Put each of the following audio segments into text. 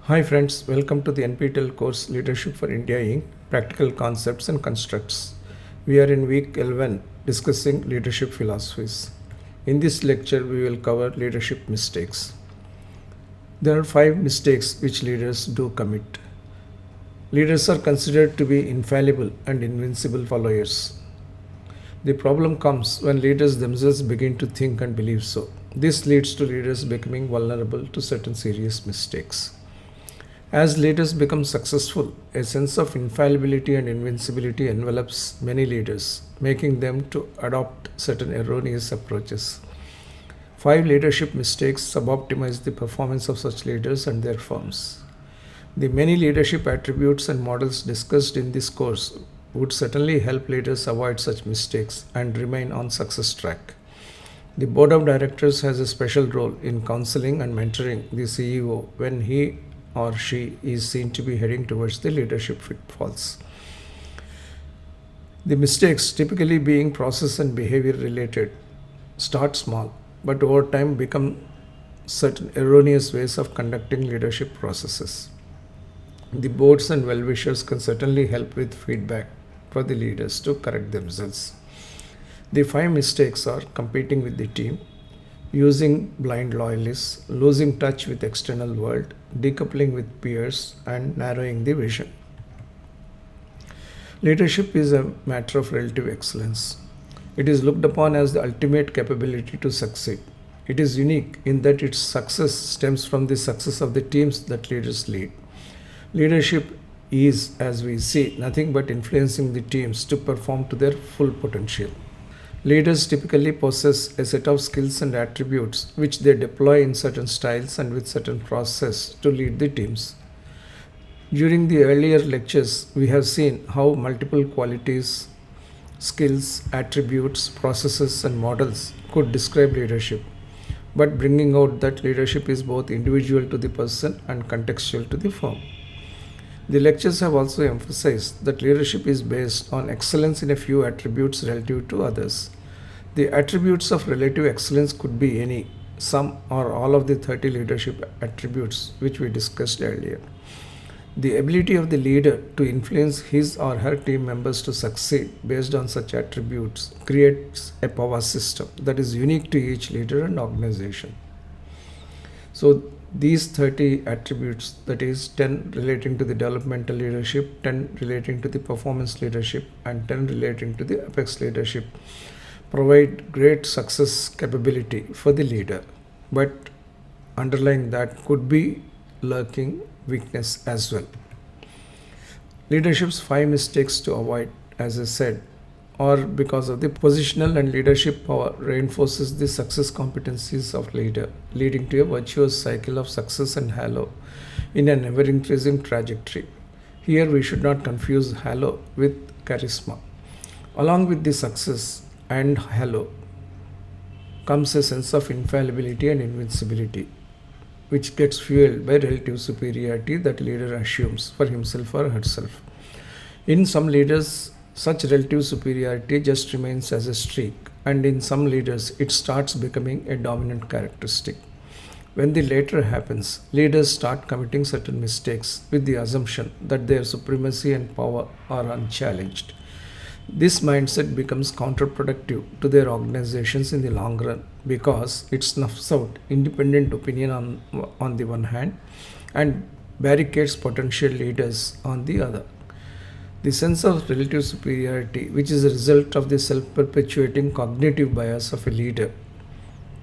Hi friends, welcome to the NPTEL course Leadership for India Inc. Practical Concepts and Constructs. We are in week 11 discussing leadership philosophies. In this lecture, we will cover leadership mistakes. There are 5 mistakes which leaders do commit. Leaders are considered to be infallible and invincible followers. The problem comes when leaders themselves begin to think and believe so. This leads to leaders becoming vulnerable to certain serious mistakes. As leaders become successful, a sense of infallibility and invincibility envelops many leaders, making them to adopt certain erroneous approaches. 5 leadership mistakes suboptimize the performance of such leaders and their firms. The many leadership attributes and models discussed in this course would certainly help leaders avoid such mistakes and remain on success track. The board of directors has a special role in counseling and mentoring the CEO when he or she is seen to be heading towards the leadership pitfalls. The mistakes, typically being process and behavior related, start small but over time become certain erroneous ways of conducting leadership processes. The boards and well-wishers can certainly help with feedback for the leaders to correct themselves. The 5 mistakes are competing with the team, using blind loyalists, losing touch with external world, decoupling with peers, and narrowing the vision. Leadership is a matter of relative excellence. It is looked upon as the ultimate capability to succeed. It is unique in that its success stems from the success of the teams that leaders lead. Leadership is, as we see, nothing but influencing the teams to perform to their full potential. Leaders typically possess a set of skills and attributes which they deploy in certain styles and with certain process to lead the teams. During the earlier lectures, we have seen how multiple qualities, skills, attributes, processes, and models could describe leadership, but bringing out that leadership is both individual to the person and contextual to the firm. The lectures have also emphasized that leadership is based on excellence in a few attributes relative to others. The attributes of relative excellence could be any, some, or all of the 30 leadership attributes which we discussed earlier. The ability of the leader to influence his or her team members to succeed based on such attributes creates a power system that is unique to each leader and organization. So these 30 attributes, that is 10 relating to the developmental leadership, 10 relating to the performance leadership, and 10 relating to the apex leadership, provide great success capability for the leader. But underlying that could be lurking weakness as well. Leadership's 5 mistakes to avoid, as I said, or because of the positional and leadership power reinforces the success competencies of leader, leading to a virtuous cycle of success and halo in an ever-increasing trajectory. Here we should not confuse halo with charisma. Along with the success and halo comes a sense of infallibility and invincibility, which gets fueled by relative superiority that leader assumes for himself or herself. In some leaders, such relative superiority just remains as a streak, and in some leaders, it starts becoming a dominant characteristic. When the latter happens, leaders start committing certain mistakes with the assumption that their supremacy and power are unchallenged. This mindset becomes counterproductive to their organizations in the long run because it snuffs out independent opinion on the one hand and barricades potential leaders on the other. The sense of relative superiority, which is a result of the self-perpetuating cognitive bias of a leader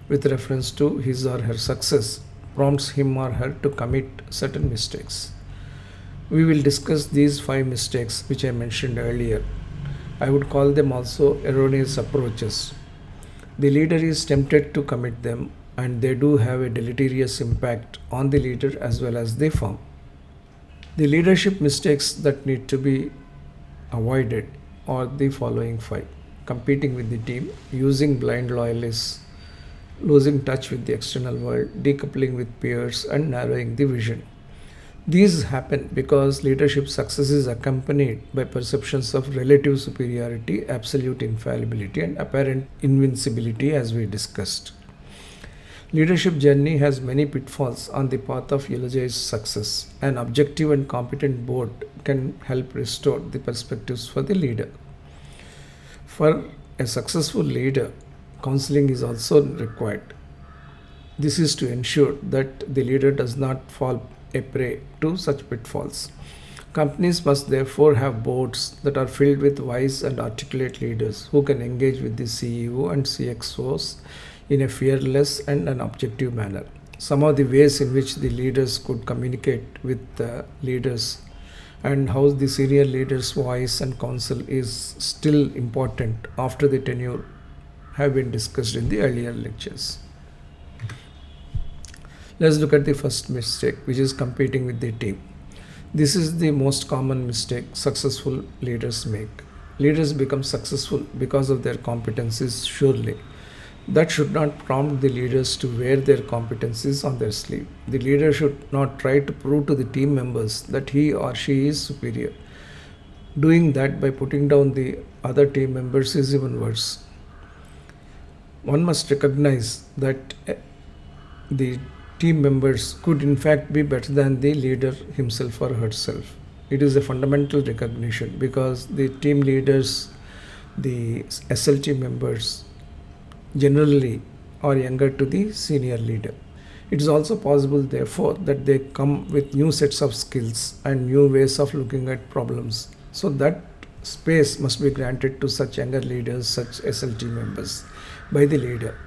with reference to his or her success, prompts him or her to commit certain mistakes. We will discuss these 5 mistakes which I mentioned earlier. I would call them also erroneous approaches. The leader is tempted to commit them, and they do have a deleterious impact on the leader as well as the firm. The leadership mistakes that need to be avoided are the following 5: competing with the team, using blind loyalists, losing touch with the external world, decoupling with peers, and narrowing the vision. These happen because leadership success is accompanied by perceptions of relative superiority, absolute infallibility, and apparent invincibility, as we discussed. Leadership journey has many pitfalls on the path of eulogized success. An objective and competent board can help restore the perspectives for the leader. For a successful leader, counseling is also required. This is to ensure that the leader does not fall a prey to such pitfalls. Companies must therefore have boards that are filled with wise and articulate leaders who can engage with the CEO and CXOs in a fearless and an objective manner. Some of the ways in which the leaders could communicate with the leaders and how the senior leaders' voice and counsel is still important after the tenure have been discussed in the earlier lectures. Let's look at the first mistake, which is competing with the team. This is the most common mistake successful leaders make. Leaders become successful because of their competencies, surely. That should not prompt the leaders to wear their competencies on their sleeve. The leader should not try to prove to the team members that he or she is superior. Doing that by putting down the other team members is even worse. One must recognize that the team members could in fact be better than the leader himself or herself. It is a fundamental recognition because the team leaders, the SLT members, generally are younger to the senior leader. It is also possible, therefore, that they come with new sets of skills and new ways of looking at problems. So that space must be granted to such younger leaders, such SLT members, by the leader.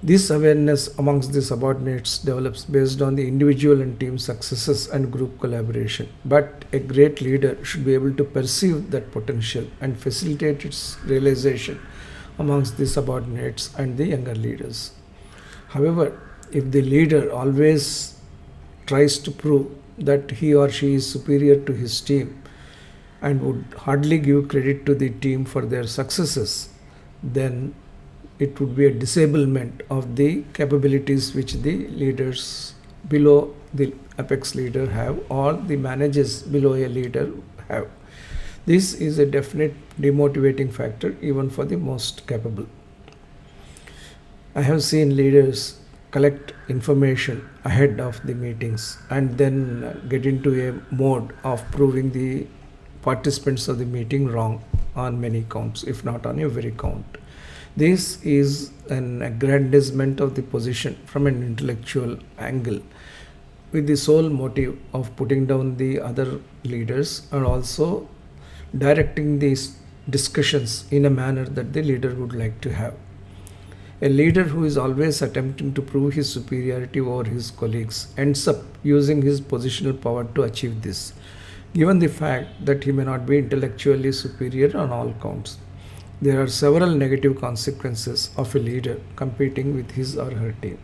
This awareness amongst the subordinates develops based on the individual and team successes and group collaboration. But a great leader should be able to perceive that potential and facilitate its realization amongst the subordinates and the younger leaders. However, if the leader always tries to prove that he or she is superior to his team and would hardly give credit to the team for their successes, then it would be a disablement of the capabilities which the leaders below the apex leader have or the managers below a leader have. This is a definite demotivating factor even for the most capable. I have seen leaders collect information ahead of the meetings and then get into a mode of proving the participants of the meeting wrong on many counts, if not on every count. This is an aggrandizement of the position from an intellectual angle with the sole motive of putting down the other leaders and also directing these discussions in a manner that the leader would like to have. A leader who is always attempting to prove his superiority over his colleagues ends up using his positional power to achieve this, given the fact that he may not be intellectually superior on all counts. There are several negative consequences of a leader competing with his or her team.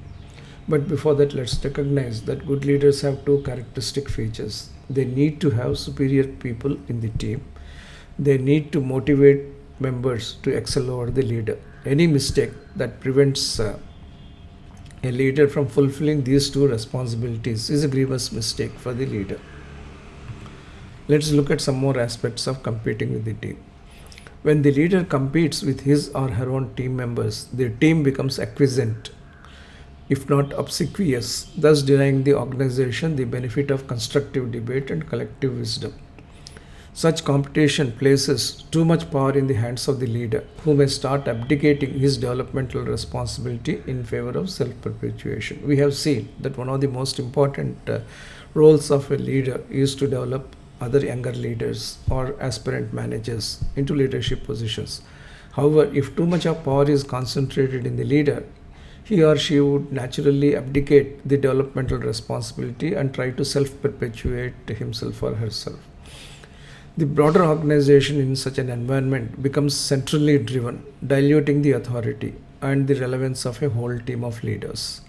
But before that, let's recognize that good leaders have two characteristic features. They need to have superior people in the team. They need to motivate members to excel over the leader. Any mistake that prevents a leader from fulfilling these two responsibilities is a grievous mistake for the leader. Let's look at some more aspects of competing with the team. When the leader competes with his or her own team members, the team becomes acquiescent, if not obsequious, thus denying the organization the benefit of constructive debate and collective wisdom. Such competition places too much power in the hands of the leader, who may start abdicating his developmental responsibility in favor of self-perpetuation. We have seen that one of the most important roles of a leader is to develop other younger leaders or aspirant managers into leadership positions. However, if too much of power is concentrated in the leader, he or she would naturally abdicate the developmental responsibility and try to self-perpetuate himself or herself. The broader organization in such an environment becomes centrally driven, diluting the authority and the relevance of a whole team of leaders.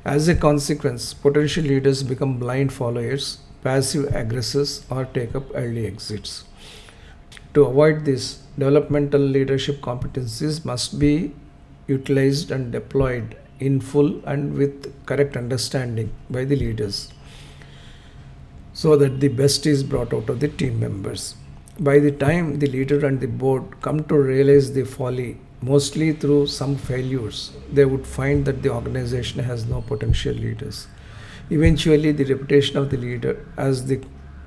As a consequence, potential leaders become blind followers, passive aggressors, or take up early exits. To avoid this, developmental leadership competencies must be utilized and deployed in full and with correct understanding by the leaders, so that the best is brought out of the team members. By the time the leader and the board come to realize the folly mostly through some failures, they would find that the organization has no potential leaders. Eventually, the reputation of the leader as the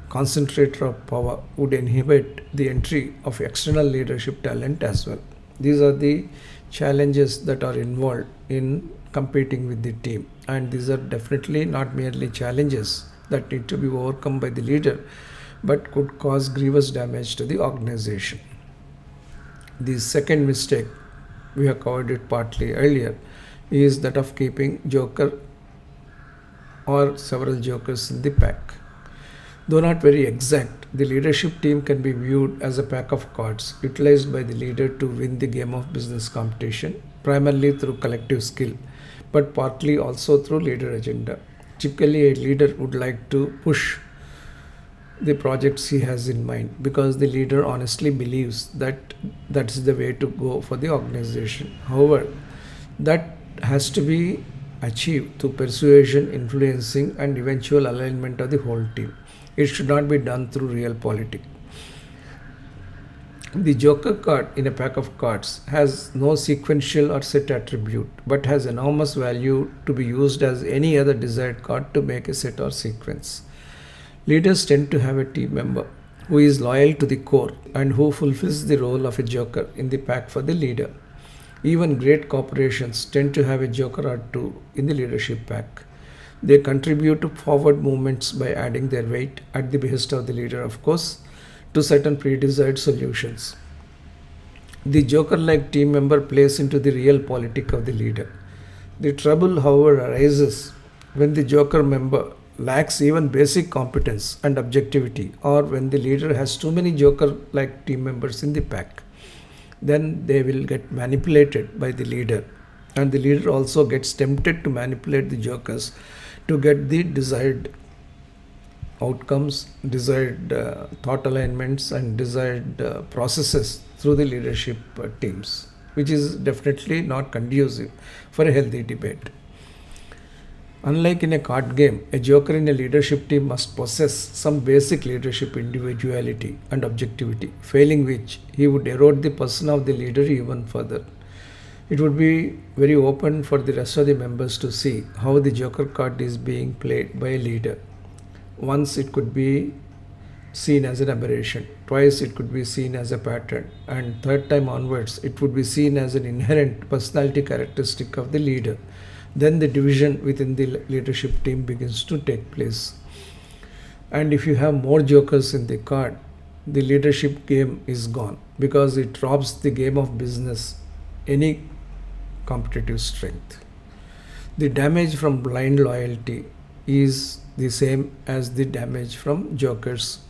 concentrator of power would inhibit the entry of external leadership talent as well. These are the challenges that are involved in competing with the team, and these are definitely not merely challenges that need to be overcome by the leader but could cause grievous damage to the organization. The second mistake, we have covered it partly earlier, is that of keeping joker or several jokers in the pack. Though not very exact, the leadership team can be viewed as a pack of cards utilized by the leader to win the game of business competition, primarily through collective skill, but partly also through leader agenda. Typically, a leader would like to push the projects he has in mind because the leader honestly believes that that's the way to go for the organization. However, that has to be achieved through persuasion, influencing, and eventual alignment of the whole team. It should not be done through real politics. The joker card in a pack of cards has no sequential or set attribute but has enormous value to be used as any other desired card to make a set or sequence. Leaders tend to have a team member who is loyal to the core and who fulfills the role of a joker in the pack for the leader. Even great corporations tend to have a joker or two in the leadership pack. They contribute to forward movements by adding their weight, at the behest of the leader, of course, to certain pre-desired solutions. The joker like team member plays into the real politic of the leader. The trouble, however, arises when the joker member lacks even basic competence and objectivity, or when the leader has too many joker like team members in the pack. Then they will get manipulated by the leader, and the leader also gets tempted to manipulate the jokers to get the desired outcomes, desired thought alignments, and desired processes through the leadership teams, which is definitely not conducive for a healthy debate. Unlike in a card game, a joker in a leadership team must possess some basic leadership individuality and objectivity, failing which he would erode the person of the leader even further. It would be very open for the rest of the members to see how the joker card is being played by a leader. Once it could be seen as an aberration, twice it could be seen as a pattern, and third time onwards it would be seen as an inherent personality characteristic of the leader. Then the division within the leadership team begins to take place. And if you have more jokers in the card, the leadership game is gone because it robs the game of business any competitive strength. The damage from blind loyalty is the same as the damage from jokers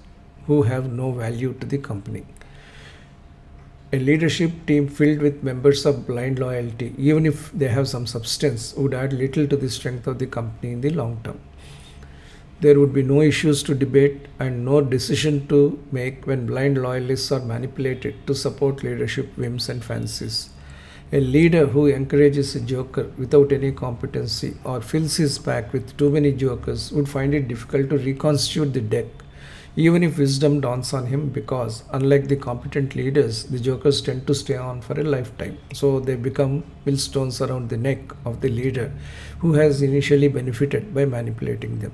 who have no value to the company. A leadership team filled with members of blind loyalty, even if they have some substance, would add little to the strength of the company in the long term. There would be no issues to debate and no decision to make when blind loyalists are manipulated to support leadership whims and fancies. A leader who encourages a joker without any competency or fills his pack with too many jokers would find it difficult to reconstitute the deck, even if wisdom dawns on him, because unlike the competent leaders, the jokers tend to stay on for a lifetime. So they become millstones around the neck of the leader who has initially benefited by manipulating them.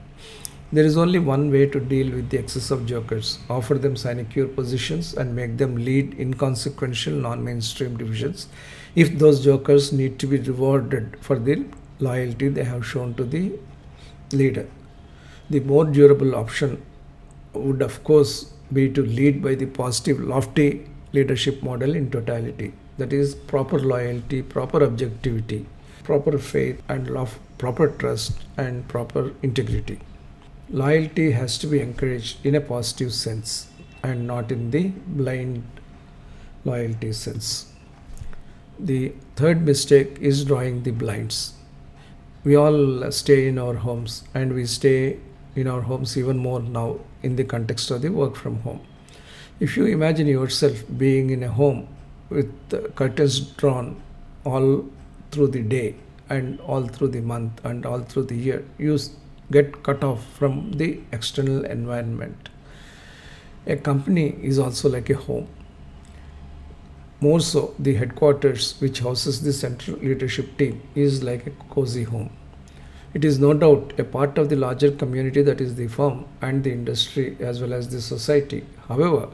There is only one way to deal with the excess of jokers: offer them sinecure positions and make them lead inconsequential non-mainstream divisions if those jokers need to be rewarded for the loyalty they have shown to the leader. The more durable option would of course be to lead by the positive, lofty leadership model in totality. That is, proper loyalty, proper objectivity, proper faith, and proper trust, and proper integrity. Loyalty has to be encouraged in a positive sense and not in the blind loyalty sense. The third mistake is drawing the blinds. We all stay in our homes, and we stay in our homes even more now in the context of the work from home. If you imagine yourself being in a home with curtains drawn all through the day and all through the month and all through the year, you get cut off from the external environment. A company is also like a home. More so, the headquarters, which houses the central leadership team, is like a cozy home. It is no doubt a part of the larger community that is the firm and the industry as well as the society. However,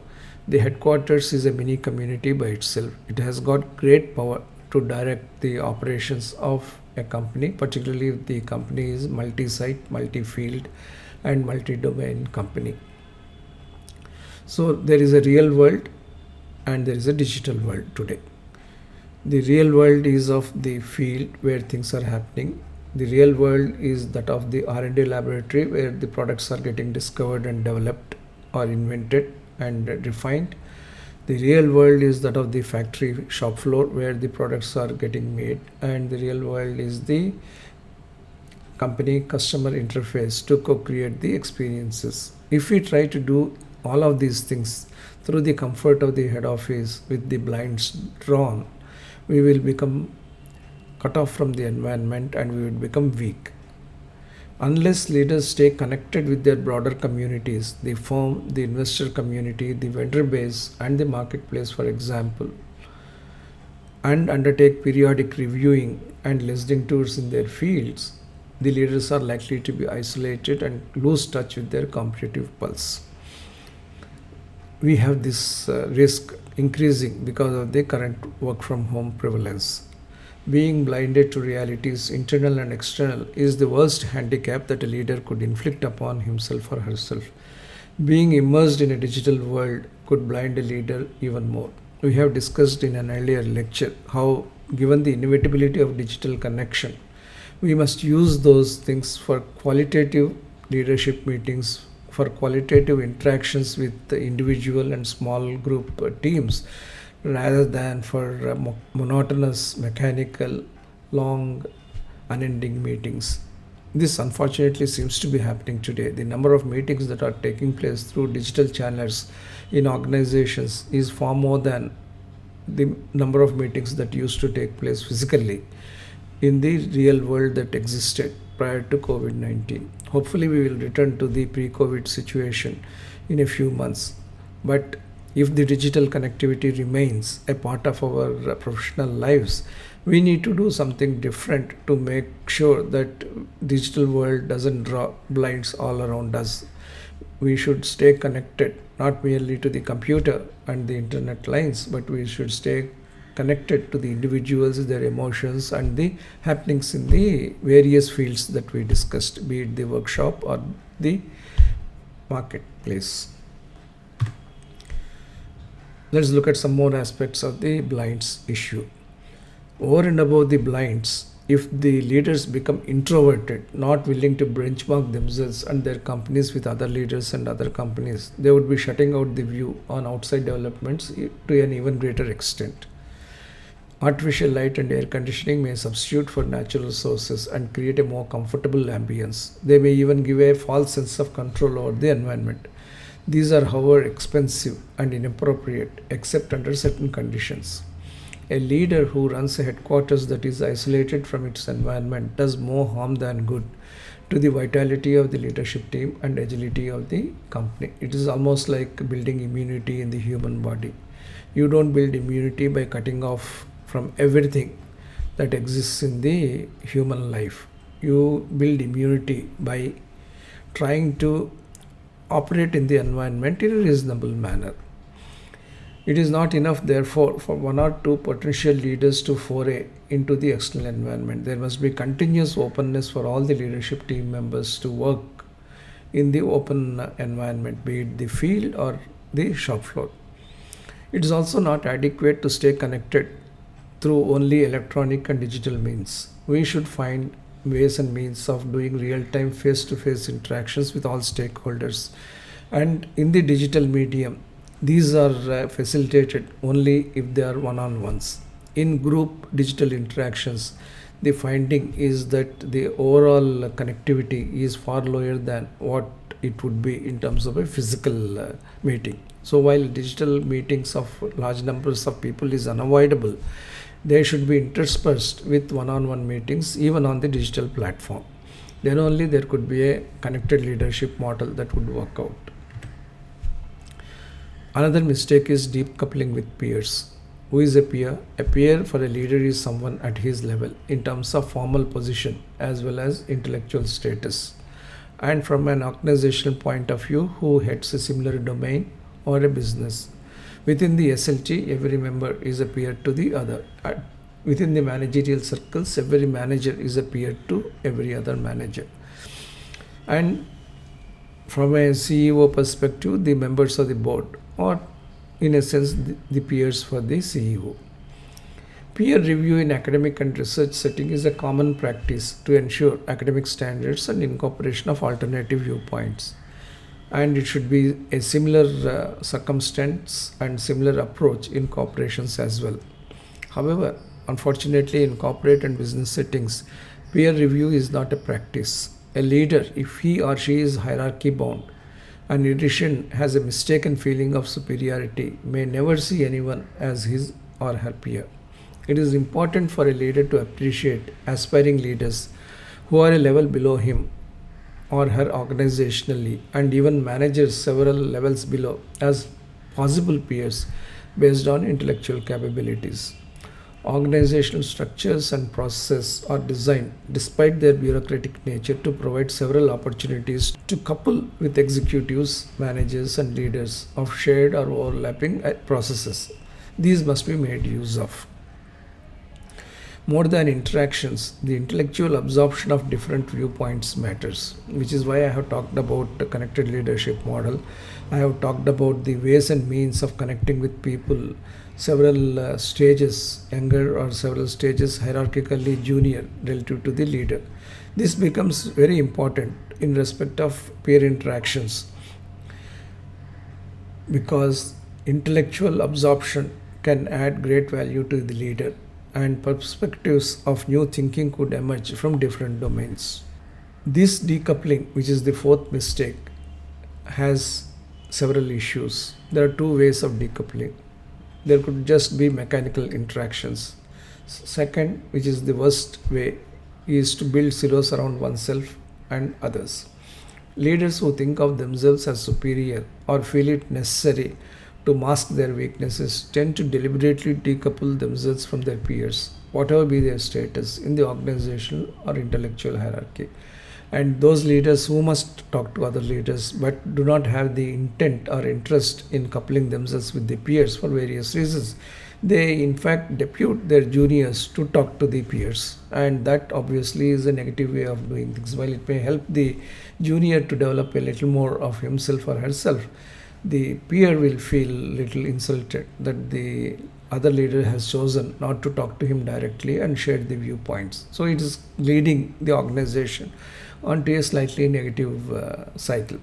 the headquarters is a mini community by itself. It has got great power to direct the operations of a company, particularly if the company is multi site, multi field, and multi domain company. So, there is a real world and there is a digital world today. The real world is of the field where things are happening. The real world is that of the R&D laboratory where the products are getting discovered and developed or invented and refined. The real world is that of the factory shop floor where the products are getting made, and the real world is the company customer interface to co-create the experiences. If we try to do all of these things through the comfort of the head office with the blinds drawn, we will become cut off from the environment and we will become weak. Unless leaders stay connected with their broader communities, the firm, the investor community, the vendor base, and the marketplace, for example, and undertake periodic reviewing and listening tours in their fields, the leaders are likely to be isolated and lose touch with their competitive pulse. We have this risk increasing because of the current work from home prevalence. Being blinded to realities, internal and external, is the worst handicap that a leader could inflict upon himself or herself. Being immersed in a digital world could blind a leader even more. We have discussed in an earlier lecture how, given the inevitability of digital connection, we must use those things for qualitative leadership meetings, for qualitative interactions with the individual and small group teams, rather than for monotonous, mechanical, long, unending meetings. This unfortunately seems to be happening today. The number of meetings that are taking place through digital channels in organizations is far more than the number of meetings that used to take place physically in the real world that existed prior to COVID 19. Hopefully, we will return to the pre COVID situation in a few months. But if the digital connectivity remains a part of our professional lives, we need to do something different to make sure that digital world doesn't draw blinds all around us. We should stay connected not merely to the computer and the internet lines, but we should stay connected to the individuals, their emotions, and the happenings in the various fields that we discussed, be it the workshop or the marketplace. Let's look at some more aspects of the blinds issue. Over and above the blinds, if the leaders become introverted, not willing to benchmark themselves and their companies with other leaders and other companies, they would be shutting out the view on outside developments to an even greater extent. Artificial light and air conditioning may substitute for natural sources and create a more comfortable ambience. They may even give a false sense of control over the environment. These are, however, expensive and inappropriate except under certain conditions. A leader who runs a headquarters that is isolated from its environment does more harm than good to the vitality of the leadership team and agility of the company. It is almost like building immunity in the human body. You don't build immunity by cutting off from everything that exists in the human life. You build immunity by trying to operate in the environment in a reasonable manner. It is not enough, therefore, for one or two potential leaders to foray into the external environment. There must be continuous openness for all the leadership team members to work in the open environment, be it the field or the shop floor. It is also not adequate to stay connected through only electronic and digital means. We should find ways and means of doing real-time face-to-face interactions with all stakeholders. And in the digital medium, these are facilitated only if they are one-on-ones. In group digital interactions, the finding is that the overall connectivity is far lower than what it would be in terms of a physical meeting. So while digital meetings of large numbers of people is unavoidable, they should be interspersed with one-on-one meetings even on the digital platform. Then only there could be a connected leadership model that would work out. Another mistake is deep coupling with peers. Who is a peer? A peer for a leader is someone at his level in terms of formal position as well as intellectual status. And from an organizational point of view, who heads a similar domain or a business. Within the SLT, every member is a peer to the other. Within the managerial circles, every manager is a peer to every other manager. And from a CEO perspective, the members of the board, or in a sense, the peers for the CEO. Peer review in academic and research setting is a common practice to ensure academic standards and incorporation of alternative viewpoints. And it should be a similar circumstance and similar approach in corporations as well. However, unfortunately, in corporate and business settings, peer review is not a practice. A leader, if he or she is hierarchy bound and in addition has a mistaken feeling of superiority, may never see anyone as his or her peer. It is important for a leader to appreciate aspiring leaders who are a level below him or her organizationally, and even managers several levels below as possible peers based on intellectual capabilities. Organizational structures and processes are designed, despite their bureaucratic nature, to provide several opportunities to couple with executives, managers, and leaders of shared or overlapping processes. These must be made use of. More than interactions, the intellectual absorption of different viewpoints matters, which is why I have talked about the connected leadership model. I have talked about the ways and means of connecting with people, several stages, younger or several stages hierarchically junior relative to the leader. This becomes very important in respect of peer interactions because intellectual absorption can add great value to the leader and perspectives of new thinking could emerge from different domains. This decoupling, which is the fourth mistake, has several issues. There are two ways of decoupling. There could just be mechanical interactions. Second, which is the worst way, is to build silos around oneself and others. Leaders who think of themselves as superior or feel it necessary to mask their weaknesses tend to deliberately decouple themselves from their peers, whatever be their status in the organizational or intellectual hierarchy. And those leaders who must talk to other leaders but do not have the intent or interest in coupling themselves with the peers for various reasons, they in fact depute their juniors to talk to the peers, and that obviously is a negative way of doing things. While it may help the junior to develop a little more of himself or herself, the peer will feel little insulted that the other leader has chosen not to talk to him directly and share the viewpoints. So it is leading the organization onto a slightly negative cycle.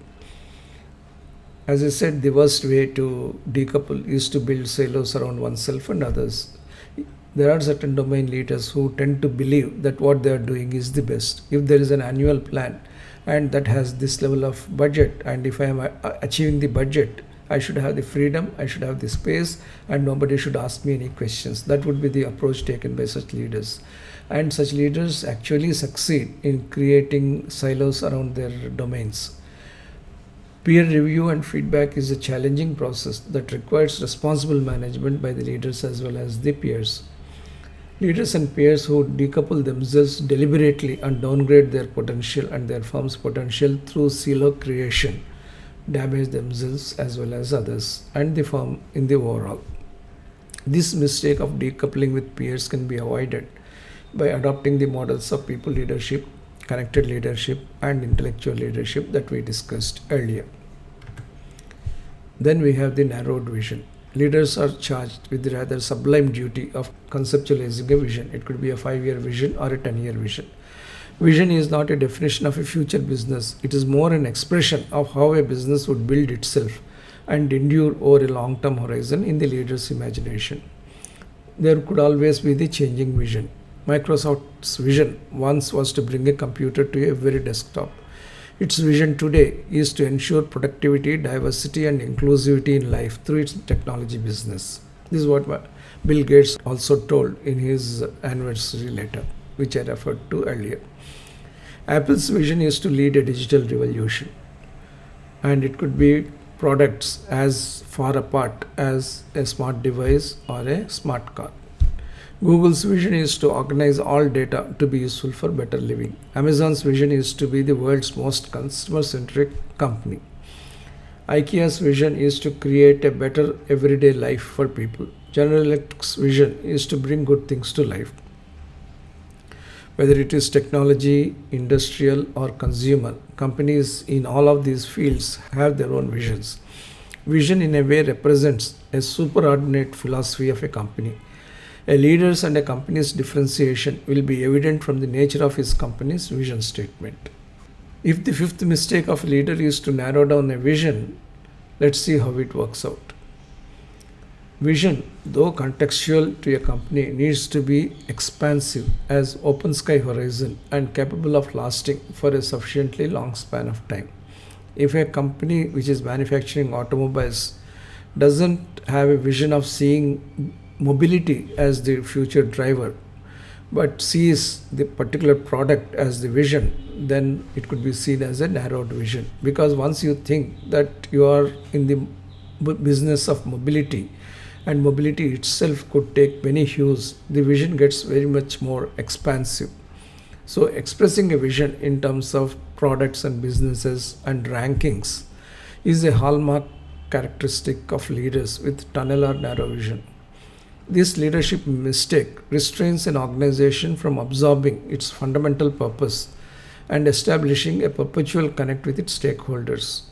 As I said, the worst way to decouple is to build silos around oneself and others. There are certain domain leaders who tend to believe that what they are doing is the best. If there is an annual plan and that has this level of budget, and if I am achieving the budget, I should have the freedom, I should have the space, and nobody should ask me any questions. That would be the approach taken by such leaders. And such leaders actually succeed in creating silos around their domains. Peer review and feedback is a challenging process that requires responsible management by the leaders as well as the peers. Leaders and peers who decouple themselves deliberately and downgrade their potential and their firm's potential through silo creation damage themselves as well as others and the firm in the overall. This mistake of decoupling with peers can be avoided by adopting the models of people leadership, connected leadership, and intellectual leadership that we discussed earlier. Then we have the narrowed vision. Leaders are charged with the rather sublime duty of conceptualizing a vision. It could be a 5-year vision or a 10-year vision. Vision is not a definition of a future business. It is more an expression of how a business would build itself and endure over a long-term horizon in the leader's imagination. There could always be the changing vision. Microsoft's vision once was to bring a computer to every desktop. Its vision today is to ensure productivity, diversity, and inclusivity in life through its technology business. This is what Bill Gates also told in his anniversary letter, which I referred to earlier. Apple's vision is to lead a digital revolution, and it could be products as far apart as a smart device or a smart car. Google's vision is to organize all data to be useful for better living. Amazon's vision is to be the world's most customer centric company. IKEA's vision is to create a better everyday life for people. General Electric's vision is to bring good things to life. Whether it is technology, industrial, or consumer, companies in all of these fields have their own visions. Vision, in a way, represents a superordinate philosophy of a company. A leader's and a company's differentiation will be evident from the nature of his company's vision statement. If the fifth mistake of a leader is to narrow down a vision, let's see how it works out. Vision, though contextual to a company, needs to be expansive as open sky horizon and capable of lasting for a sufficiently long span of time. If a company which is manufacturing automobiles doesn't have a vision of seeing mobility as the future driver, but sees the particular product as the vision, then it could be seen as a narrowed vision. Because once you think that you are in the business of mobility, and mobility itself could take many hues, the vision gets very much more expansive. So, expressing a vision in terms of products and businesses and rankings is a hallmark characteristic of leaders with tunnel or narrow vision. This leadership mistake restrains an organization from absorbing its fundamental purpose and establishing a perpetual connect with its stakeholders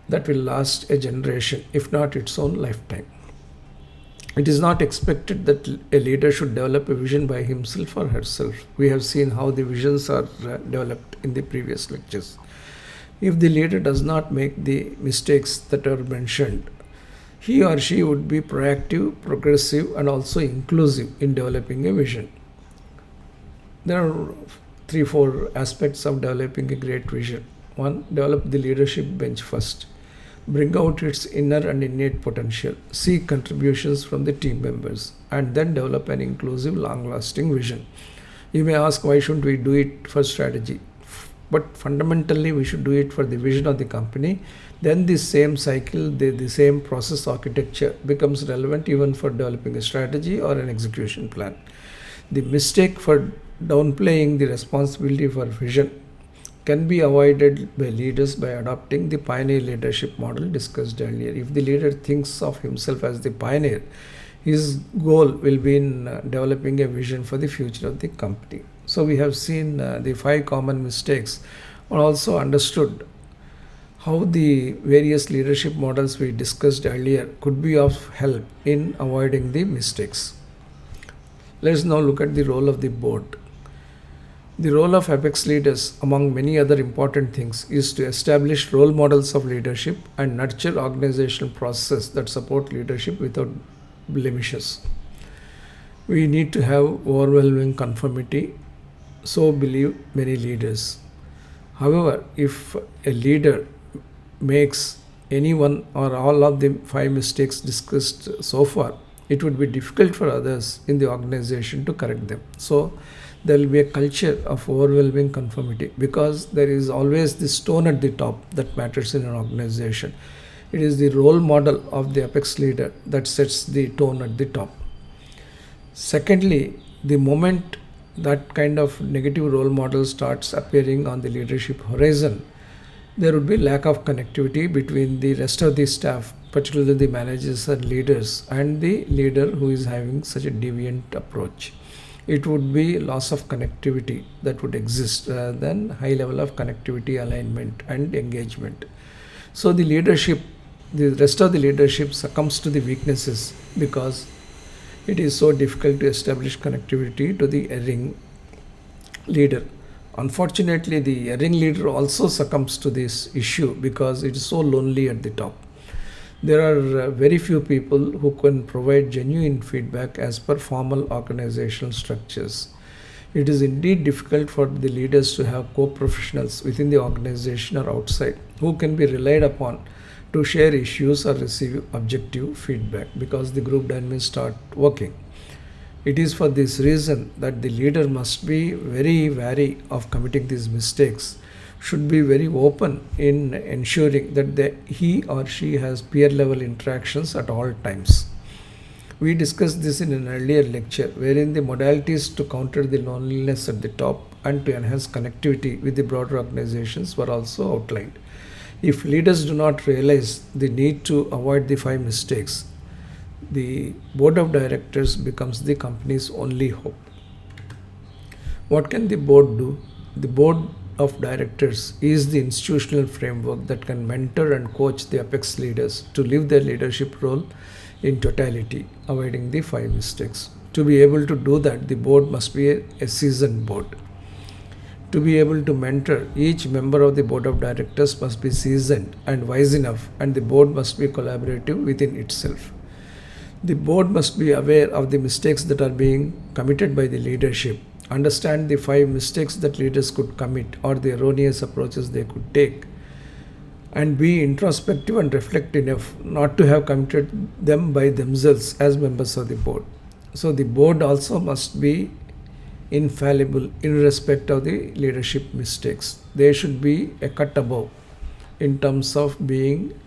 that will last a generation, if not its own lifetime. It is not expected that a leader should develop a vision by himself or herself. We have seen how the visions are developed in the previous lectures. If the leader does not make the mistakes that are mentioned, he or she would be proactive, progressive, and also inclusive in developing a vision. There are 3-4 aspects of developing a great vision. 1. Develop the leadership bench first. Bring out its inner and innate potential. Seek contributions from the team members, and then develop an inclusive, long-lasting vision. You may ask, why shouldn't we do it for strategy? But fundamentally, we should do it for the vision of the company. Then the same cycle, the same process architecture becomes relevant even for developing a strategy or an execution plan. The mistake for downplaying the responsibility for vision can be avoided by leaders by adopting the pioneer leadership model discussed earlier. If the leader thinks of himself as the pioneer, his goal will be in developing a vision for the future of the company. So we have seen the 5 common mistakes, and also understood how the various leadership models we discussed earlier could be of help in avoiding the mistakes. Let's now look at the role of the board. The role of apex leaders, among many other important things, is to establish role models of leadership and nurture organizational processes that support leadership without blemishes. We need to have overwhelming conformity, so believe many leaders. However, if a leader makes any one or all of the 5 mistakes discussed so far, it would be difficult for others in the organization to correct them. So, there will be a culture of overwhelming conformity, because there is always this tone at the top that matters in an organization. It is the role model of the apex leader that sets the tone at the top. Secondly, the moment that kind of negative role model starts appearing on the leadership horizon, there would be lack of connectivity between the rest of the staff, particularly the managers and leaders, and the leader who is having such a deviant approach. It would be loss of connectivity that would exist rather than high level of connectivity, alignment, and engagement. So the rest of the leadership succumbs to the weaknesses because it is so difficult to establish connectivity to the erring leader. Unfortunately, the erring leader also succumbs to this issue because it is so lonely at the top. There are very few people who can provide genuine feedback as per formal organizational structures. It is indeed difficult for the leaders to have co-professionals within the organization or outside who can be relied upon to share issues or receive objective feedback, because the group dynamics start working. It is for this reason that the leader must be very wary of committing these mistakes, should be very open in ensuring that he or she has peer level interactions at all times. We discussed this in an earlier lecture, wherein the modalities to counter the loneliness at the top and to enhance connectivity with the broader organizations were also outlined. If leaders do not realize the need to avoid the five mistakes, the board of directors becomes the company's only hope. What can the board do? The board of directors is the institutional framework that can mentor and coach the apex leaders to live their leadership role in totality, avoiding the five mistakes. To be able to do that, the board must be a seasoned board. To be able to mentor, each member of the board of directors must be seasoned and wise enough, and the board must be collaborative within itself. The board must be aware of the mistakes that are being committed by the leadership, understand the five mistakes that leaders could commit or the erroneous approaches they could take, and be introspective and reflect enough not to have committed them by themselves as members of the board. So the board also must be infallible in respect of the leadership mistakes. They should be a cut above in terms of being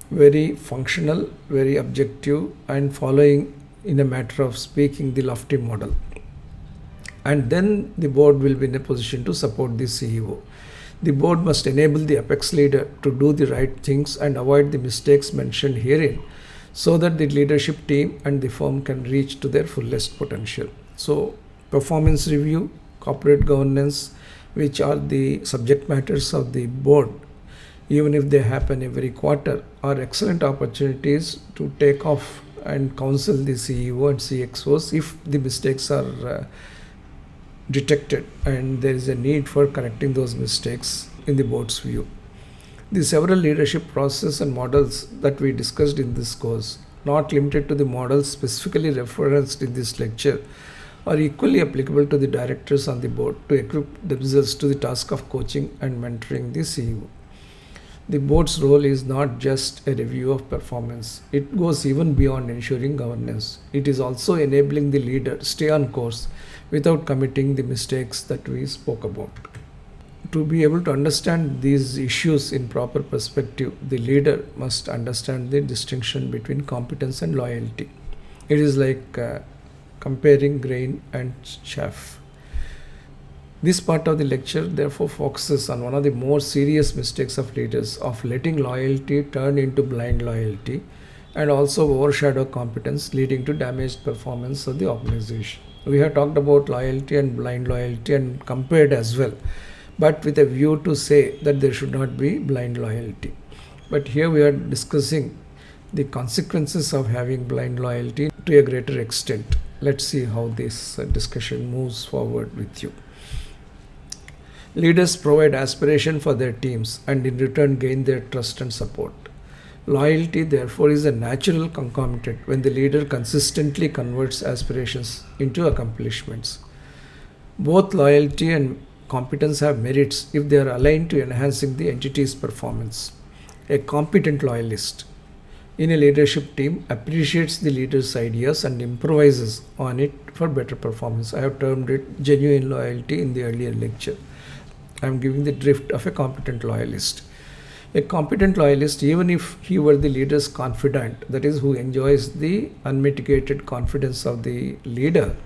very functional, very objective, and following, in a matter of speaking, the lofty model. And then the board will be in a position to support the CEO. The board must enable the apex leader to do the right things and avoid the mistakes mentioned herein, so that the leadership team and the firm can reach to their fullest potential. So performance review, corporate governance, which are the subject matters of the board, even if they happen every quarter, are excellent opportunities to take off and counsel the CEO and CXOs if the mistakes are detected and there is a need for correcting those mistakes in the board's view. The several leadership process and models that we discussed in this course, not limited to the models specifically referenced in this lecture, are equally applicable to the directors on the board to equip themselves to the task of coaching and mentoring the CEO. The board's role is not just a review of performance. It goes even beyond ensuring governance. It is also enabling the leader stay on course without committing the mistakes that we spoke about. To be able to understand these issues in proper perspective, the leader must understand the distinction between competence and loyalty. It is like comparing grain and chaff. This part of the lecture therefore focuses on one of the more serious mistakes of leaders, of letting loyalty turn into blind loyalty and also overshadow competence, leading to damaged performance of the organization. We have talked about loyalty and blind loyalty and compared as well, but with a view to say that there should not be blind loyalty. But here we are discussing the consequences of having blind loyalty to a greater extent. Let's see how this discussion moves forward with you. Leaders provide aspiration for their teams and in return gain their trust and support. Loyalty, therefore, is a natural concomitant when the leader consistently converts aspirations into accomplishments. Both loyalty and competence have merits if they are aligned to enhancing the entity's performance. A competent loyalist in a leadership team appreciates the leader's ideas and improvises on it for better performance. I have termed it genuine loyalty in the earlier lecture. I am giving the drift of a competent loyalist. A competent loyalist, even if he were the leader's confidant, that is, who enjoys the unmitigated confidence of the leader,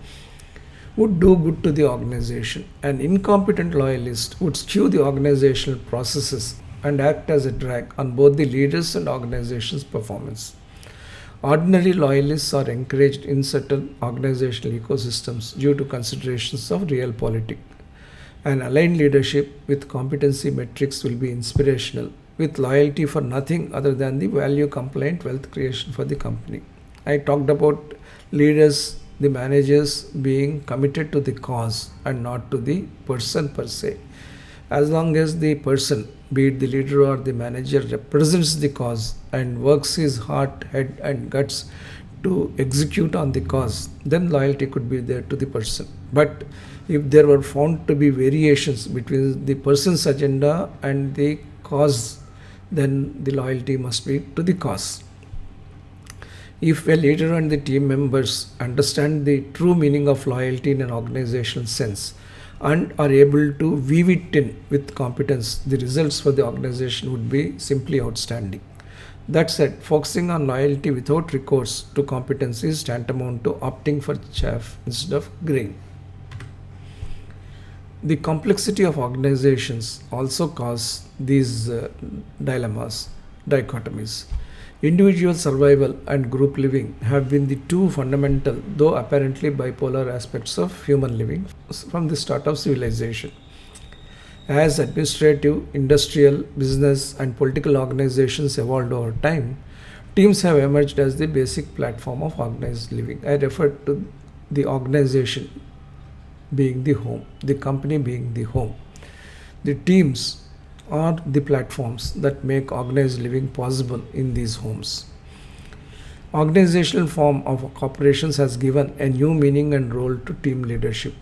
would do good to the organization. An incompetent loyalist would skew the organizational processes and act as a drag on both the leaders and organization's performance. Ordinary loyalists are encouraged in certain organizational ecosystems due to considerations of realpolitik. An aligned leadership with competency metrics will be inspirational, with loyalty for nothing other than the value compliant wealth creation for the company. I talked about leaders, the managers being committed to the cause and not to the person per se. As long as the person, be it the leader or the manager, represents the cause and works his heart, head, and guts to execute on the cause, then loyalty could be there to the person. But if there were found to be variations between the person's agenda and the cause, then the loyalty must be to the cause. If a leader and the team members understand the true meaning of loyalty in an organizational sense, and are able to weave it in with competence, the results for the organization would be simply outstanding. That said, focusing on loyalty without recourse to competence is tantamount to opting for chaff instead of grain. The complexity of organizations also cause these dilemmas, dichotomies. Individual survival and group living have been the two fundamental, though apparently bipolar aspects of human living from the start of civilization. As administrative, industrial, business, and political organizations evolved over time, teams have emerged as the basic platform of organized living. I refer to the organization being the home, the company being the home. The teams are the platforms that make organized living possible in these homes. Organizational form of corporations has given a new meaning and role to team leadership.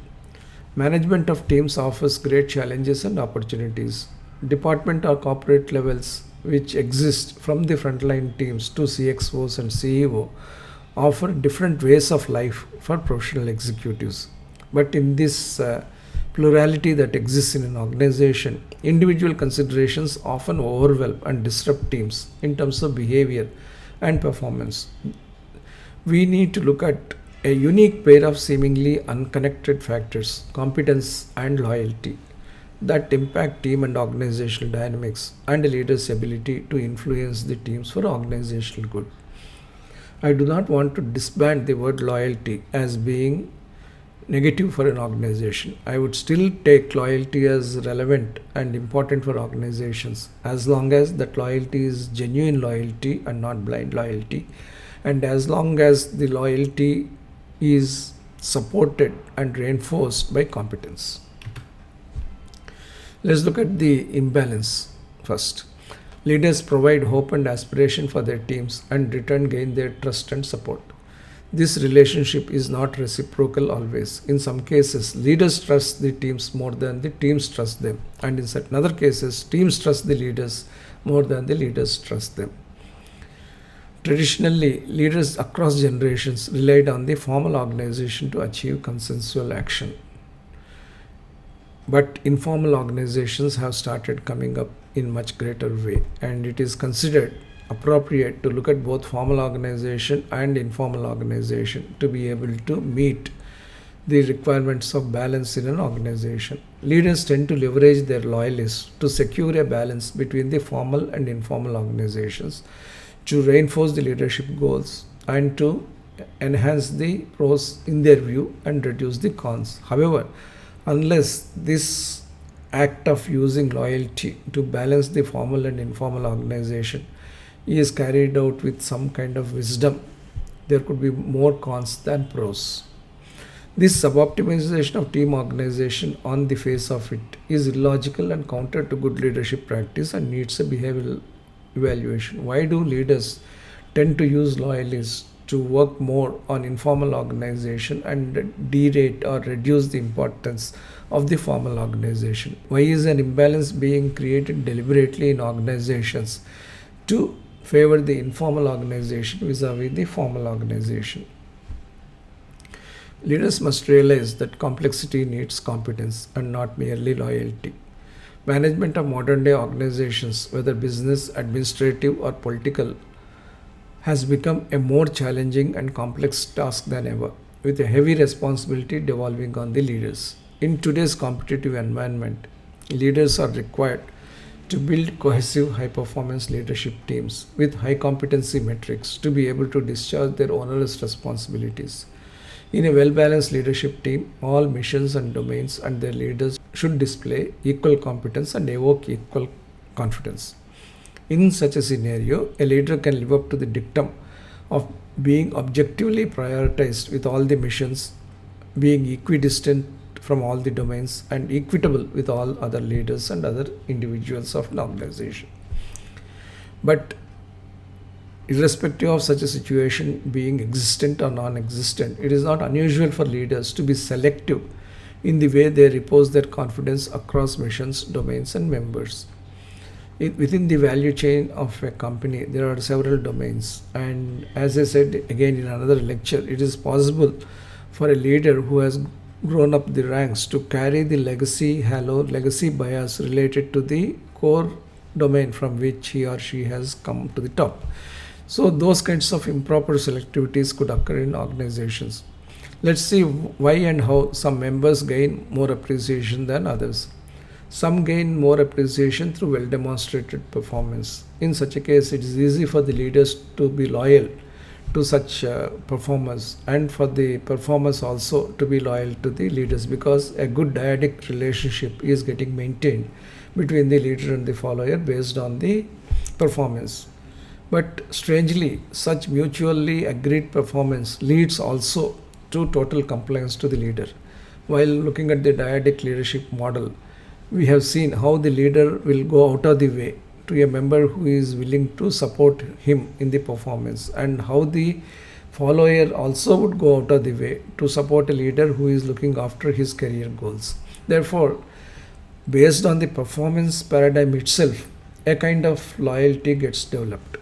Management of teams offers great challenges and opportunities. Department or corporate levels which exist from the frontline teams to CXOs and CEO offer different ways of life for professional executives. But in this plurality that exists in an organization, individual considerations often overwhelm and disrupt teams in terms of behavior and performance. We need to look at a unique pair of seemingly unconnected factors, competence and loyalty, that impact team and organizational dynamics and a leader's ability to influence the teams for organizational good. I do not want to disband the word loyalty as being negative for an organization. I would still take loyalty as relevant and important for organizations as long as that loyalty is genuine loyalty and not blind loyalty, and as long as the loyalty is supported and reinforced by competence. Let's look at the imbalance first. Leaders provide hope and aspiration for their teams and in return gain their trust and support. This relationship is not reciprocal always. In some cases, leaders trust the teams more than the teams trust them, and in certain other cases, teams trust the leaders more than the leaders trust them. Traditionally, leaders across generations relied on the formal organization to achieve consensual action. But informal organizations have started coming up in much greater way, and it is considered appropriate to look at both formal organization and informal organization to be able to meet the requirements of balance in an organization. Leaders tend to leverage their loyalists to secure a balance between the formal and informal organizations, to reinforce the leadership goals and to enhance the pros in their view and reduce the cons. However, unless this act of using loyalty to balance the formal and informal organization is carried out with some kind of wisdom, there could be more cons than pros. This suboptimization of team organization on the face of it is illogical and counter to good leadership practice and needs a behavioral evaluation. Why do leaders tend to use loyalists to work more on informal organization and derate or reduce the importance of the formal organization? Why is an imbalance being created deliberately in organizations to favor the informal organization vis-a-vis the formal organization? Leaders must realize that complexity needs competence and not merely loyalty. Management of modern day organizations, whether business, administrative, or political, has become a more challenging and complex task than ever, with a heavy responsibility devolving on the leaders. In today's competitive environment, leaders are required to build cohesive, high performance leadership teams with high competency metrics to be able to discharge their onerous responsibilities. In a well balanced leadership team, all missions and domains and their leaders should display equal competence and evoke equal confidence. In such a scenario, a leader can live up to the dictum of being objectively prioritized, with all the missions being equidistant from all the domains and equitable with all other leaders and other individuals of an organization. But irrespective of such a situation being existent or non-existent, it is not unusual for leaders to be selective in the way they repose their confidence across missions, domains, and members. Within the value chain of a company, there are several domains, and as I said again in another lecture, it is possible for a leader who has grown up the ranks to carry the legacy bias related to the core domain from which he or she has come to the top. So those kinds of improper selectivities could occur in organizations. Let's see why and how some members gain more appreciation than others. Some gain more appreciation through well demonstrated performance. In such a case, it is easy for the leaders to be loyal to such performers, and for the performers also to be loyal to the leaders, because a good dyadic relationship is getting maintained between the leader and the follower based on the performance. But strangely, such mutually agreed performance leads also to total compliance to the leader. While looking at the dyadic leadership model, we have seen how the leader will go out of the way to a member who is willing to support him in the performance, and how the follower also would go out of the way to support a leader who is looking after his career goals. Therefore, based on the performance paradigm itself, a kind of loyalty gets developed.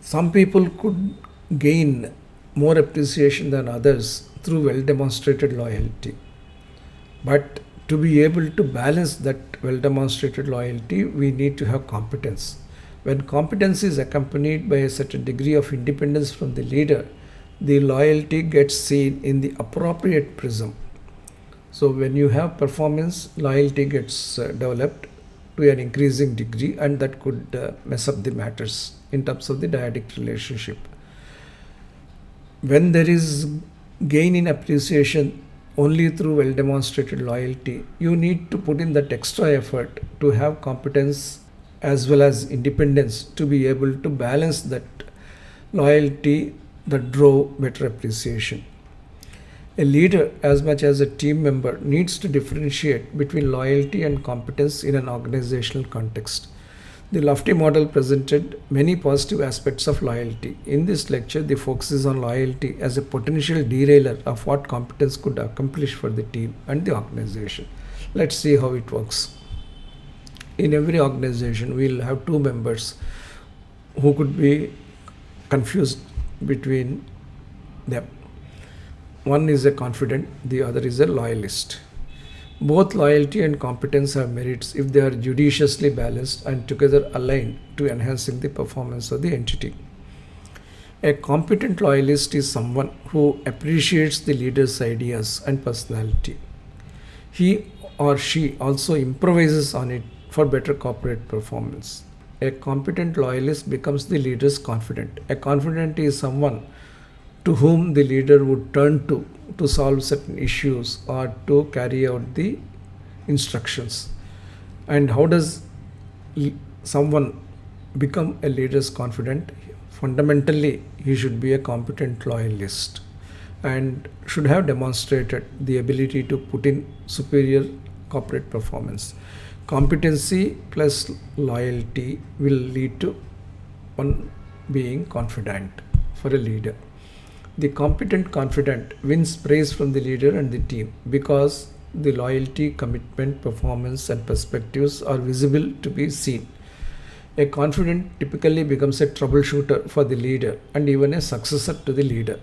Some people could gain more appreciation than others through well demonstrated loyalty. But to be able to balance that well demonstrated loyalty, we need to have competence. When competence is accompanied by a certain degree of independence from the leader, the loyalty gets seen in the appropriate prism. So, when you have performance, loyalty gets developed to an increasing degree, and that could mess up the matters in terms of the dyadic relationship. When there is gain in appreciation only through well demonstrated loyalty, you need to put in that extra effort to have competence as well as independence to be able to balance that loyalty that drove better appreciation. A leader, as much as a team member, needs to differentiate between loyalty and competence in an organizational context. The Lofty model presented many positive aspects of loyalty. In this lecture, the focus is on loyalty as a potential derailer of what competence could accomplish for the team and the organization. Let's see how it works. In every organization, we'll have two members who could be confused between them. One is a confident, the other is a loyalist. Both loyalty and competence have merits if they are judiciously balanced and together aligned to enhancing the performance of the entity. A competent loyalist is someone who appreciates the leader's ideas and personality. He or she also improvises on it for better corporate performance. A competent loyalist becomes the leader's confidant. A confidant is someone to whom the leader would turn to solve certain issues or to carry out the instructions. And how does someone become a leader's confidant? Fundamentally, he should be a competent loyalist and should have demonstrated the ability to put in superior corporate performance. Competency plus loyalty will lead to one being confident for a leader. The competent confidant wins praise from the leader and the team because the loyalty, commitment, performance, and perspectives are visible to be seen. A confidant typically becomes a troubleshooter for the leader and even a successor to the leader.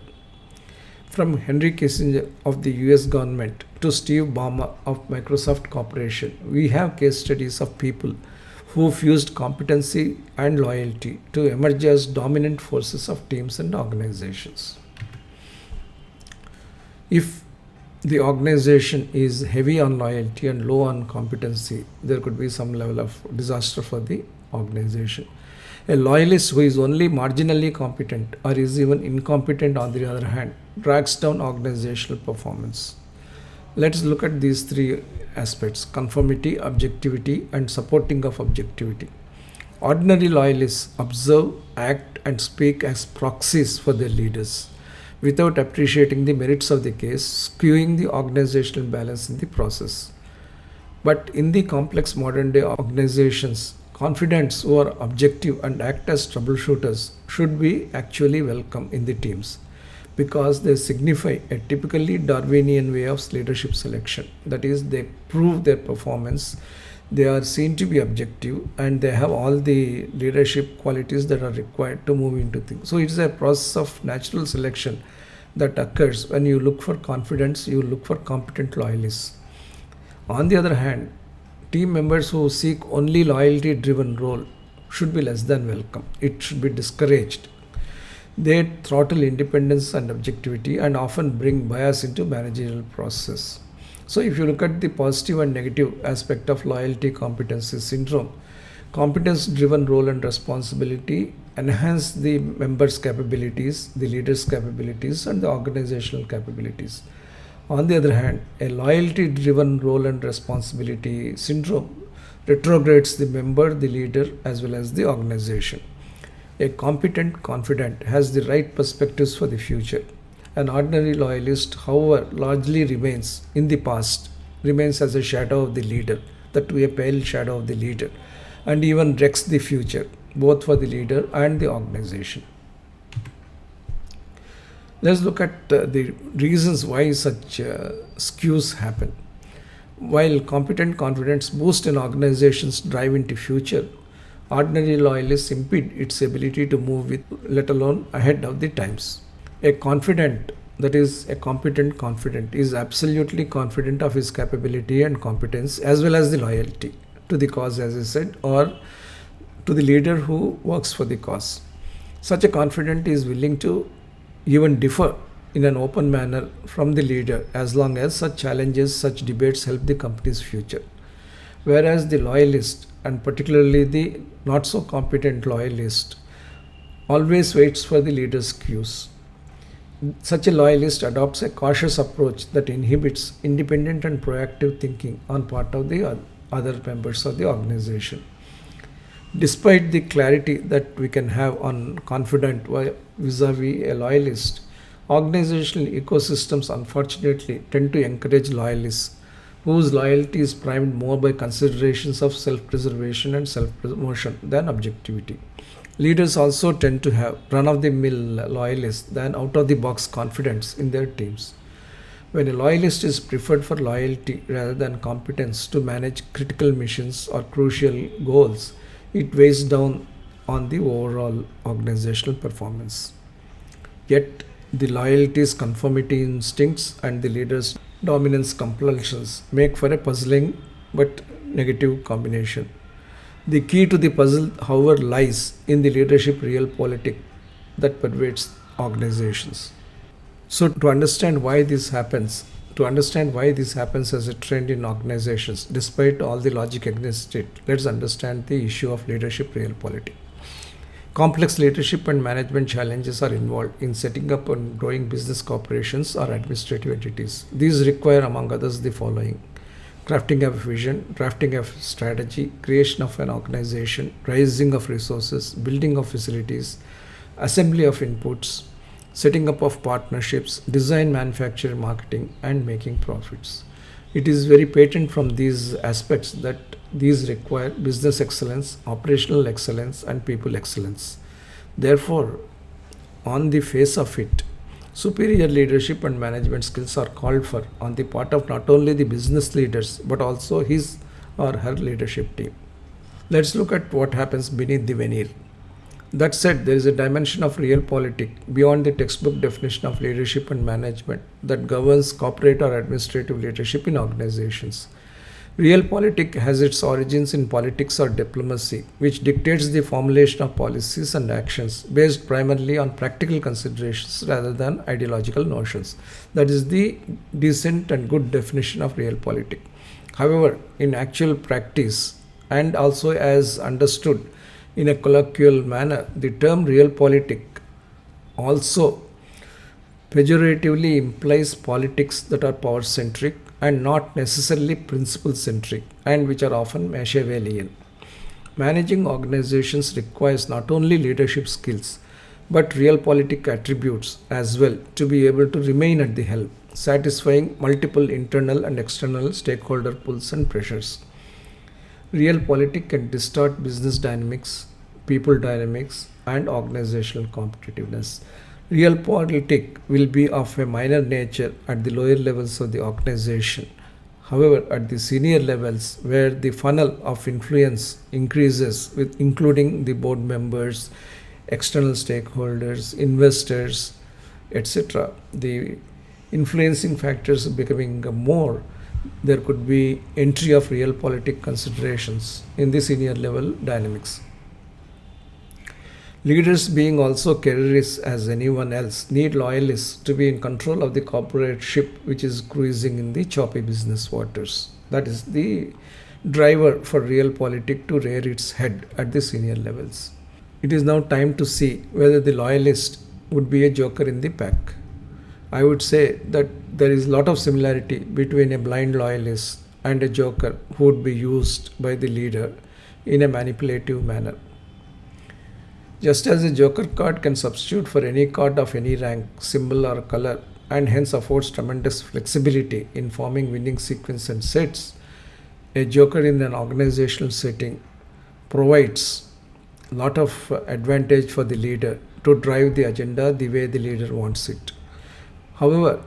From Henry Kissinger of the US government to Steve Ballmer of Microsoft Corporation, we have case studies of people who fused competency and loyalty to emerge as dominant forces of teams and organizations. If the organization is heavy on loyalty and low on competency, there could be some level of disaster for the organization. A loyalist who is only marginally competent or is even incompetent, on the other hand, drags down organizational performance. Let's look at these three aspects: conformity, objectivity, and supporting of objectivity. Ordinary loyalists observe, act, and speak as proxies for their leaders, without appreciating the merits of the case, skewing the organizational balance in the process. But in the complex modern day organizations, confidants who are objective and act as troubleshooters should be actually welcome in the teams, because they signify a typically Darwinian way of leadership selection. That is, they prove their performance, they are seen to be objective, and they have all the leadership qualities that are required to move into things. So it is a process of natural selection that occurs when you look for confidence, you look for competent loyalists. On the other hand, team members who seek only loyalty driven role should be less than welcome. It should be discouraged. They throttle independence and objectivity and often bring bias into managerial process. So if you look at the positive and negative aspect of loyalty competency syndrome, competence driven role and responsibility enhance the members' capabilities, the leaders' capabilities, and the organizational capabilities. On the other hand, a loyalty driven role and responsibility syndrome retrogrades the member, the leader, as well as the organization. A competent confidant has the right perspectives for the future. An ordinary loyalist, however, largely remains in the past, remains as a shadow of the leader, that to a pale shadow of the leader, and even wrecks the future, both for the leader and the organization. Let's look at the reasons why such skews happen. While competent confidence boosts an organization's drive into future, ordinary loyalists impede its ability to move with, let alone ahead of the times. A confident, that is, a competent confident, is absolutely confident of his capability and competence as well as the loyalty to the cause, as I said, or to the leader who works for the cause. Such a confident is willing to even differ in an open manner from the leader as long as such challenges, such debates help the company's future. Whereas the loyalist, and particularly the not so competent loyalist, always waits for the leader's cues. Such a loyalist adopts a cautious approach that inhibits independent and proactive thinking on part of the other members of the organization. Despite the clarity that we can have on confident vis-a-vis a loyalist, organizational ecosystems unfortunately tend to encourage loyalists whose loyalty is primed more by considerations of self-preservation and self-promotion than objectivity. Leaders also tend to have run-of-the-mill loyalists than out-of-the-box confidence in their teams. When a loyalist is preferred for loyalty rather than competence to manage critical missions or crucial goals, it weighs down on the overall organizational performance. Yet, the loyalty's conformity instincts and the leader's dominance compulsions make for a puzzling but negative combination. The key to the puzzle, however, lies in the leadership realpolitik that pervades organizations. So, to understand why this happens as a trend in organizations, despite all the logic against it, let's understand the issue of leadership realpolitik. Complex leadership and management challenges are involved in setting up and growing business corporations or administrative entities. These require, among others, the following: crafting of vision, drafting of strategy, creation of an organization, raising of resources, building of facilities, assembly of inputs, setting up of partnerships, design, manufacture, marketing, and making profits. It is very patent from these aspects that these require business excellence, operational excellence, and people excellence. Therefore, on the face of it, superior leadership and management skills are called for on the part of not only the business leaders but also his or her leadership team. Let's look at what happens beneath the veneer. That said, there is a dimension of realpolitik beyond the textbook definition of leadership and management that governs corporate or administrative leadership in organizations. Realpolitik has its origins in politics or diplomacy, which dictates the formulation of policies and actions based primarily on practical considerations rather than ideological notions. That is the decent and good definition of realpolitik. However, in actual practice, and also as understood in a colloquial manner, the term realpolitik also pejoratively implies politics that are power centric and not necessarily principle centric, and which are often Machiavellian. Managing organizations requires not only leadership skills but realpolitik attributes as well to be able to remain at the helm, satisfying multiple internal and external stakeholder pulls and pressures. Realpolitik can distort business dynamics, people dynamics, and organizational competitiveness. Realpolitik will be of a minor nature at the lower levels of the organization. However, at the senior levels, where the funnel of influence increases, with including the board members, external stakeholders, investors, etc. The influencing factors becoming more, there could be entry of realpolitik considerations in the senior level dynamics. Leaders, being also careerists as anyone else, need loyalists to be in control of the corporate ship which is cruising in the choppy business waters. That is the driver for realpolitik to rear its head at the senior levels. It is now time to see whether the loyalist would be a joker in the pack. I would say that there is a lot of similarity between a blind loyalist and a joker who would be used by the leader in a manipulative manner. Just as a joker card can substitute for any card of any rank, symbol, or color, and hence affords tremendous flexibility in forming winning sequence and sets, a joker in an organizational setting provides a lot of advantage for the leader to drive the agenda the way the leader wants it. However,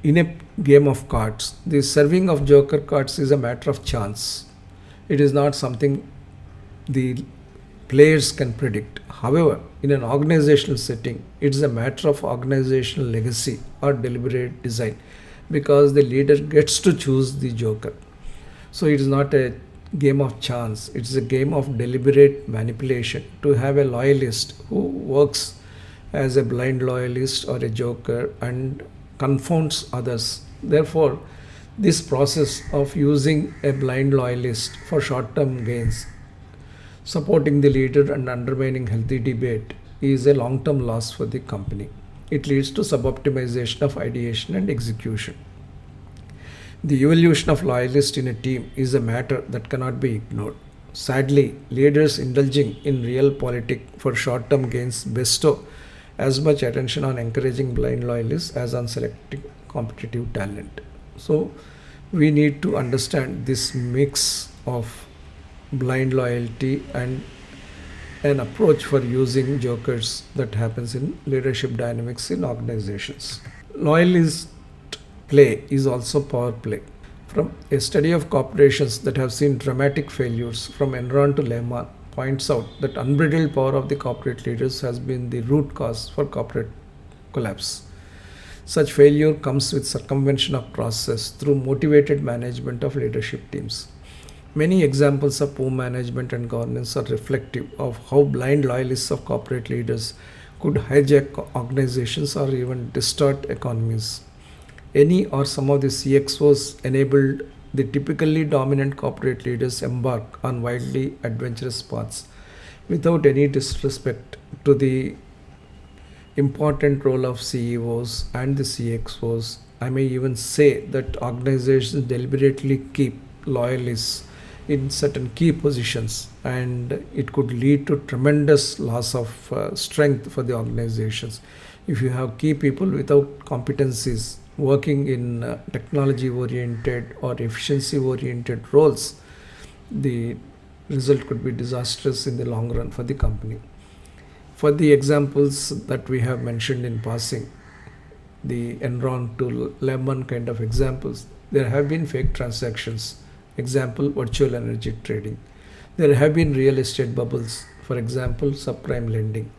in a game of cards, the serving of joker cards is a matter of chance. It is not something the players can predict. However, in an organizational setting, it is a matter of organizational legacy or deliberate design because the leader gets to choose the joker. So it is not a game of chance, it is a game of deliberate manipulation to have a loyalist who works as a blind loyalist or a joker and confounds others. Therefore, this process of using a blind loyalist for short term gains, supporting the leader and undermining healthy debate, is a long term loss for the company. It leads to suboptimization of ideation and execution. The evolution of loyalists in a team is a matter that cannot be ignored. Sadly, leaders indulging in realpolitik for short term gains bestow as much attention on encouraging blind loyalists as on selecting competitive talent. So, we need to understand this mix of blind loyalty and an approach for using jokers that happens in leadership dynamics in organizations. Loyalist play is also power play. From a study of corporations that have seen dramatic failures from Enron to Lehman points out that unbridled power of the corporate leaders has been the root cause for corporate collapse. Such failure comes with circumvention of process through motivated management of leadership teams. Many examples of poor management and governance are reflective of how blind loyalists of corporate leaders could hijack organizations or even distort economies. Any or some of the CXOs enabled the typically dominant corporate leaders embark on wildly adventurous paths without any disrespect to the important role of CEOs and the CXOs. I may even say that organizations deliberately keep loyalists in certain key positions, and it could lead to tremendous loss of strength for the organizations. If you have key people without competencies working in technology oriented or efficiency oriented roles, the result could be disastrous in the long run for the company. For the examples that we have mentioned in passing, the Enron to Lehman kind of examples, there have been fake transactions. Example, virtual energy trading. There have been real estate bubbles, for example, subprime lending.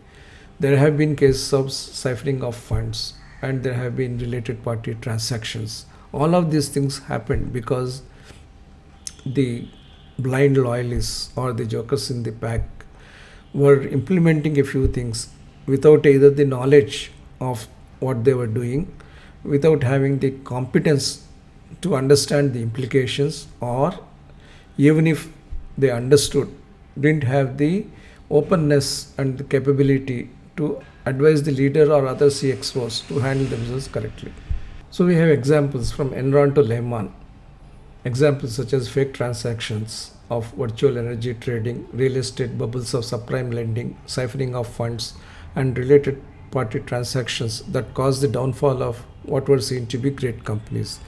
There have been cases of siphoning of funds, and there have been related party transactions. All of these things happened because the blind loyalists or the jokers in the pack were implementing a few things without either the knowledge of what they were doing, without having the competence to understand the implications, or even if they understood, didn't have the openness and the capability to advise the leader or other CXOs to handle themselves correctly. So we have examples from Enron to Lehman, examples such as fake transactions of virtual energy trading, real estate bubbles of subprime lending, siphoning of funds, and related party transactions that caused the downfall of what were seen to be great companies.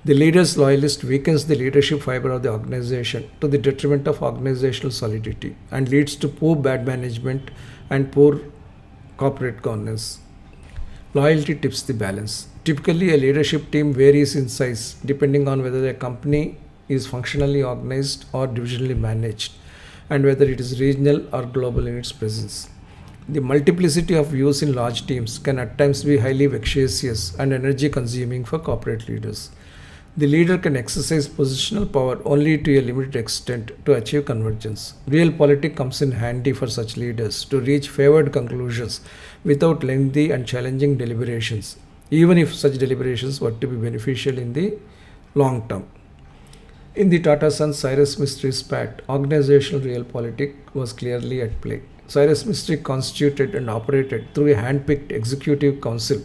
The leader's loyalist weakens the leadership fiber of the organization to the detriment of organizational solidity and leads to poor bad management and poor corporate governance. Loyalty tips the balance. Typically, a leadership team varies in size depending on whether a company is functionally organized or divisionally managed, and whether it is regional or global in its presence. The multiplicity of views in large teams can at times be highly vexatious and energy consuming for corporate leaders. The leader can exercise positional power only to a limited extent to achieve convergence. Real politics comes in handy for such leaders to reach favored conclusions without lengthy and challenging deliberations, even if such deliberations were to be beneficial in the long term. In the Tata Sons Cyrus Mistry spat, organizational realpolitik was clearly at play. Cyrus Mistry constituted and operated through a hand-picked executive council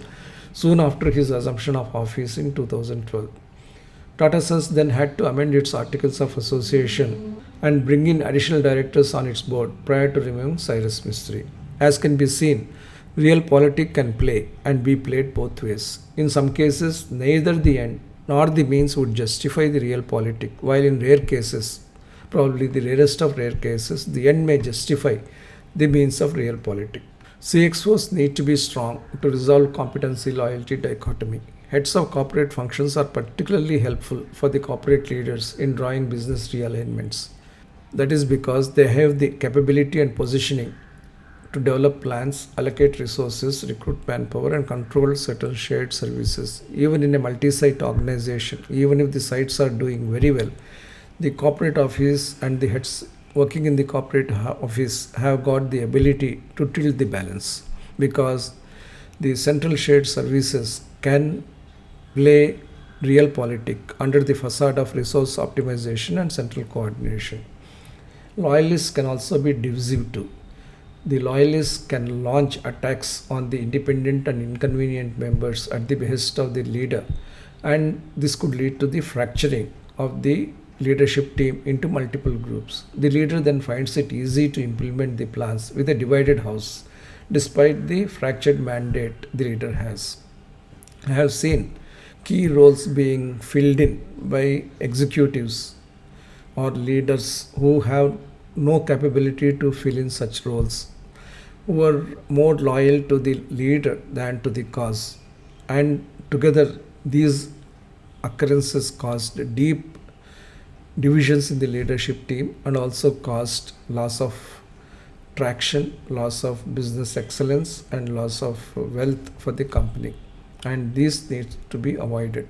soon after his assumption of office in 2012. Tata Sons then had to amend its articles of association and bring in additional directors on its board prior to removing Cyrus Mistry. As can be seen, realpolitik can play and be played both ways. In some cases, neither the end nor the means would justify the realpolitik, while in rare cases, probably the rarest of rare cases, the end may justify the means of realpolitik. CXOs need to be strong to resolve competency loyalty dichotomy. Heads of corporate functions are particularly helpful for the corporate leaders in drawing business realignments. That is because they have the capability and positioning to develop plans, allocate resources, recruit manpower, and control certain shared services. Even in a multi site organization, even if the sites are doing very well, the corporate office and the heads working in the corporate office have got the ability to tilt the balance, because the central shared services can play realpolitik under the facade of resource optimization and central coordination. Loyalists can also be divisive too. The loyalists can launch attacks on the independent and inconvenient members at the behest of the leader, and this could lead to the fracturing of the leadership team into multiple groups. The leader then finds it easy to implement the plans with a divided house, despite the fractured mandate the leader has. I have seen key roles being filled in by executives or leaders who have no capability to fill in such roles, who are more loyal to the leader than to the cause. And together, these occurrences caused deep divisions in the leadership team and also caused loss of traction, loss of business excellence, and loss of wealth for the company. And this needs to be avoided.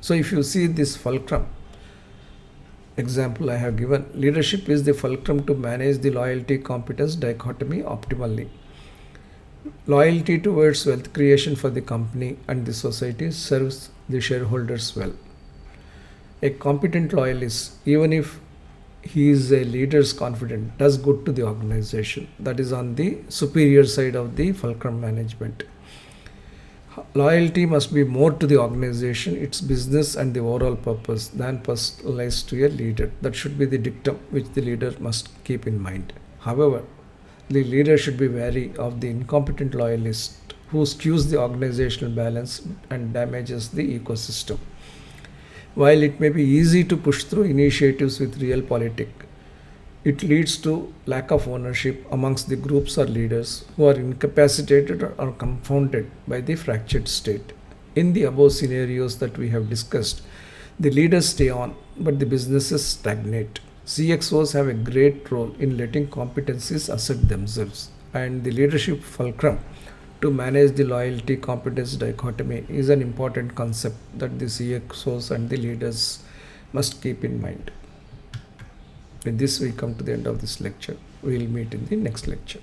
So, if you see this fulcrum example I have given, leadership is the fulcrum to manage the loyalty competence dichotomy optimally. Loyalty towards wealth creation for the company and the society serves the shareholders well. A competent loyalist, even if he is a leader's confidant, does good to the organization. That is on the superior side of the fulcrum management. Loyalty must be more to the organization, its business, and the overall purpose than personalized to a leader. That should be the dictum which the leader must keep in mind. However, the leader should be wary of the incompetent loyalist who skews the organizational balance and damages the ecosystem. While it may be easy to push through initiatives with realpolitik, it leads to lack of ownership amongst the groups or leaders who are incapacitated or confounded by the fractured state. In the above scenarios that we have discussed, the leaders stay on, but the businesses stagnate. CXOs have a great role in letting competencies assert themselves, and the leadership fulcrum to manage the loyalty competence dichotomy is an important concept that the CXOs and the leaders must keep in mind. With this, we come to the end of this lecture. We will meet in the next lecture.